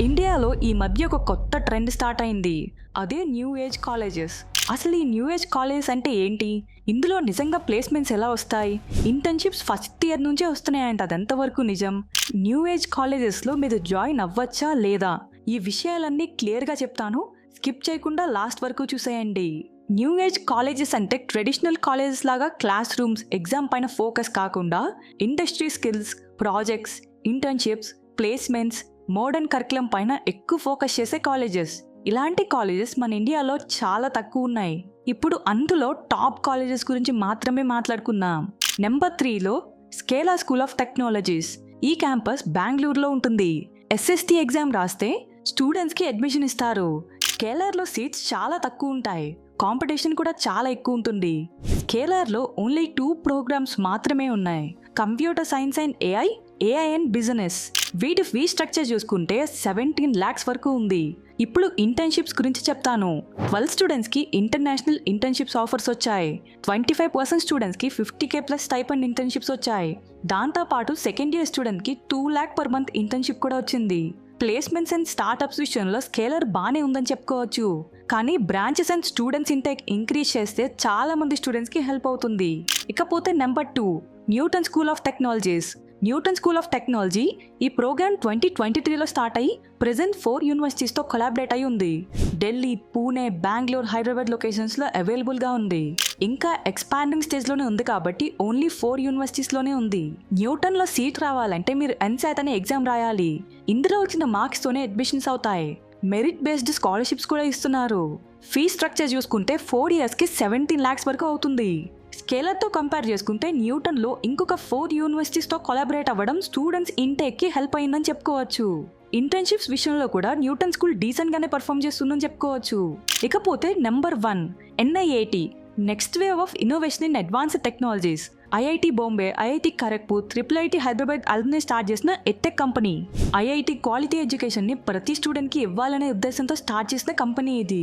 ఇండియాలో ఈ మధ్య ఒక కొత్త ట్రెండ్ స్టార్ట్ అయింది. అదే న్యూ ఏజ్ కాలేజెస్. అసలు ఈ న్యూ ఏజ్ కాలేజెస్ అంటే ఏంటి? ఇందులో నిజంగా ప్లేస్మెంట్స్ ఎలా వస్తాయి? ఇంటర్న్షిప్స్ ఫస్ట్ ఇయర్ నుంచే వస్తున్నాయంట. అదెంతవరకు నిజం? న్యూ ఏజ్ కాలేజెస్లో మీరు జాయిన్ అవ్వచ్చా లేదా? ఈ విషయాలన్నీ క్లియర్గా చెప్తాను. స్కిప్ చేయకుండా లాస్ట్ వరకు చూసేయండి. న్యూ ఏజ్ కాలేజెస్ అంటే ట్రెడిషనల్ కాలేజెస్ లాగా క్లాస్ రూమ్స్, ఎగ్జామ్ పైన ఫోకస్ కాకుండా industry skills, projects, internships, placements, modern curriculum పైన ఎక్కువ ఫోకస్ చేసే కాలేజెస్. ఇలాంటి కాలేజెస్ మన ఇండియాలో చాలా తక్కువ ఉన్నాయి. ఇప్పుడు అందులో టాప్ కాలేజెస్ గురించి మాత్రమే మాట్లాడుకుందాం. నెంబర్ 3లో స్కేలా స్కూల్ ఆఫ్ టెక్నాలజీస్. ఈ క్యాంపస్ బెంగళూరులో ఉంటుంది. SST ఎగ్జామ్ రాస్తే స్టూడెంట్స్కి అడ్మిషన్ ఇస్తారు. స్కేలర్లో సీట్స్ చాలా తక్కువ ఉంటాయి. కాంపిటీషన్ కూడా చాలా ఎక్కువ ఉంటుంది. స్కేలర్లో ఓన్లీ 2 ప్రోగ్రామ్స్ మాత్రమే ఉన్నాయి. Computer science and AI and business. వీటి ఫీ స్ట్రక్చర్ చూసుకుంటే 17 lakhs వరకు ఉంది. ఇప్పుడు ఇంటర్న్షిప్స్ గురించి చెప్తాను. 12 స్టూడెంట్స్కి ఇంటర్నేషనల్ ఇంటర్న్షిప్స్ ఆఫర్స్ వచ్చాయి. 25% స్టూడెంట్స్కి 50K ప్లస్ స్టైపెండ్ ఇంటర్న్షిప్స్ వచ్చాయి. దాంతోపాటు సెకండ్ ఇయర్ స్టూడెంట్కి 2 lakh per month ఇంటర్న్షిప్ కూడా వచ్చింది. ప్లేస్మెంట్స్ అండ్ స్టార్టప్స్ విషయంలో స్కేలర్ బాగానే ఉందని చెప్పుకోవచ్చు. కానీ branches and students intake increase చేస్తే చాలా మంది స్టూడెంట్స్కి హెల్ప్ అవుతుంది. ఇకపోతే number 2 Newton school of technologies. Newton school of technology ఈ ప్రోగ్రామ్ 2023లో స్టార్ట్ అయ్యి ప్రెజెంట్ 4 యూనివర్సిటీస్తో కొలాబరేట్ అయి ఉంది. ఢిల్లీ, పూణే, బెంగళూరు, హైదరాబాద్ లొకేషన్స్లో అవైలబుల్గా ఉంది. ఇంకా ఎక్స్పాండింగ్ స్టేజ్లోనే ఉంది కాబట్టి ఓన్లీ 4 యూనివర్సిటీస్లోనే ఉంది. న్యూటన్లో సీట్ రావాలంటే మీరు NCET అనే ఎగ్జామ్ రాయాలి. ఇందులో వచ్చిన మార్క్స్తోనే అడ్మిషన్స్ అవుతాయి. మెరిట్ బేస్డ్ స్కాలర్షిప్స్ కూడా ఇస్తున్నారు. ఫీ స్ట్రక్చర్ చూసుకుంటే 4 yearsకి 17 lakhs వరకు అవుతుంది. స్కేలర్తో కంపేర్ చేసుకుంటే న్యూటన్లో ఇంకొక 4 యూనివర్సిటీస్తో కొలాబరేట్ అవ్వడం స్టూడెంట్స్ ఇంటేక్కి హెల్ప్ అయిందని చెప్పుకోవచ్చు. ఇంటర్న్షిప్స్ విషయంలో కూడా న్యూటన్ స్కూల్ డీసెంట్గానే పర్ఫామ్ చేస్తుందని చెప్పుకోవచ్చు. ఇకపోతే number 1 NIAT. Next wave of innovation in advanced technologies. IIT Bombay, IIT Kharagpur, IIIT Hyderabad alumni start చేసిన ఎడ్టెక్ కంపెనీ. IIT క్వాలిటీ ఎడ్యుకేషన్ని ప్రతి స్టూడెంట్కి ఇవ్వాలనే ఉద్దేశంతో స్టార్ట్ చేసిన కంపెనీ ఇది.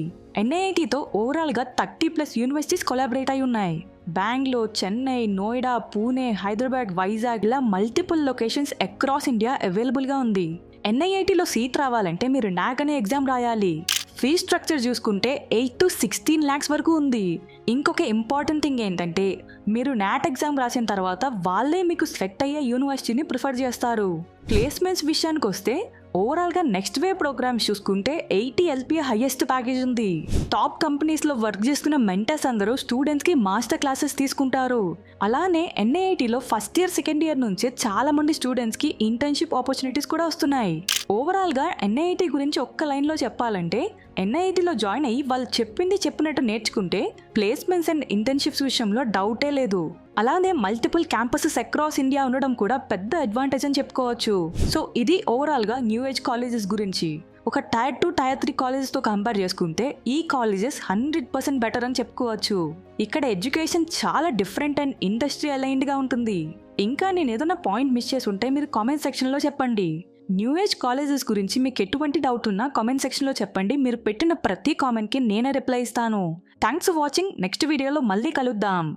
NIATతో ఓవరాల్గా 30+ యూనివర్సిటీస్ కొలాబరేట్ అయి ఉన్నాయి. బెంగళూరు, చెన్నై, నోయిడా, పూణే, హైదరాబాద్, వైజాగ్ ఇలా మల్టిపుల్ లొకేషన్స్ అక్రాస్ ఇండియా అవైలబుల్గా ఉంది. NIATలో సీట్ రావాలంటే మీరు NAC అనే ఎగ్జామ్ రాయాలి. ఫీ స్ట్రక్చర్ చూసుకుంటే 8 to 16 lakhs వరకు ఉంది. ఇంకొక ఇంపార్టెంట్ థింగ్ ఏంటంటే మీరు NAT ఎగ్జామ్ రాసిన తర్వాత వాళ్ళే మీకు సెలెక్ట్ అయ్యే యూనివర్సిటీని ప్రిఫర్ చేస్తారు. ప్లేస్మెంట్స్ విషయానికి వస్తే ఓవరాల్గా నెక్స్ట్ వేవ్ ప్రోగ్రామ్స్ చూసుకుంటే 80 LPA హైయెస్ట్ ప్యాకేజ్ ఉంది. టాప్ కంపెనీస్లో వర్క్ చేస్తున్న మెంటర్స్ అందరూ స్టూడెంట్స్కి మాస్టర్ క్లాసెస్ తీసుకుంటారు. అలానే NIATలో ఫస్ట్ ఇయర్, సెకండ్ ఇయర్ నుంచే చాలా మంది స్టూడెంట్స్కి ఇంటర్న్షిప్ ఆపర్చునిటీస్ కూడా వస్తున్నాయి. ఓవరాల్గా NIAT గురించి ఒక్క లైన్లో చెప్పాలంటే NIATలో జాయిన్ అయ్యి వాళ్ళు చెప్పినట్టు నేర్చుకుంటే ప్లేస్మెంట్స్ అండ్ ఇంటర్న్షిప్స్ విషయంలో డౌటే లేదు. అలానే మల్టిపుల్ క్యాంపసెస్ అక్రాస్ ఇండియా ఉండడం కూడా పెద్ద అడ్వాంటేజ్ అని చెప్పుకోవచ్చు. సో ఇది ఓవరాల్గా న్యూ ఏజ్ కాలేజెస్ గురించి. ఒక Tier 2, Tier 3 కాలేజెస్తో కంపేర్ చేసుకుంటే ఈ కాలేజెస్ 100% బెటర్ అని చెప్పుకోవచ్చు. ఇక్కడ ఎడ్యుకేషన్ చాలా డిఫరెంట్ అండ్ ఇండస్ట్రీ అలైన్డ్గా ఉంటుంది. ఇంకా నేను ఏదైనా పాయింట్ మిస్ చేసి ఉంటే మీరు కామెంట్ సెక్షన్లో చెప్పండి. న్యూ ఏజ్ కాలేజెస్ గురించి మీకు ఎటువంటి డౌట్ ఉన్నా కామెంట్ సెక్షన్లో చెప్పండి. మీరు పెట్టిన ప్రతి కామెంట్కి నేనే రిప్లై ఇస్తాను. Thanks for watching. నెక్స్ట్ వీడియోలో మళ్ళీ కలుద్దాం.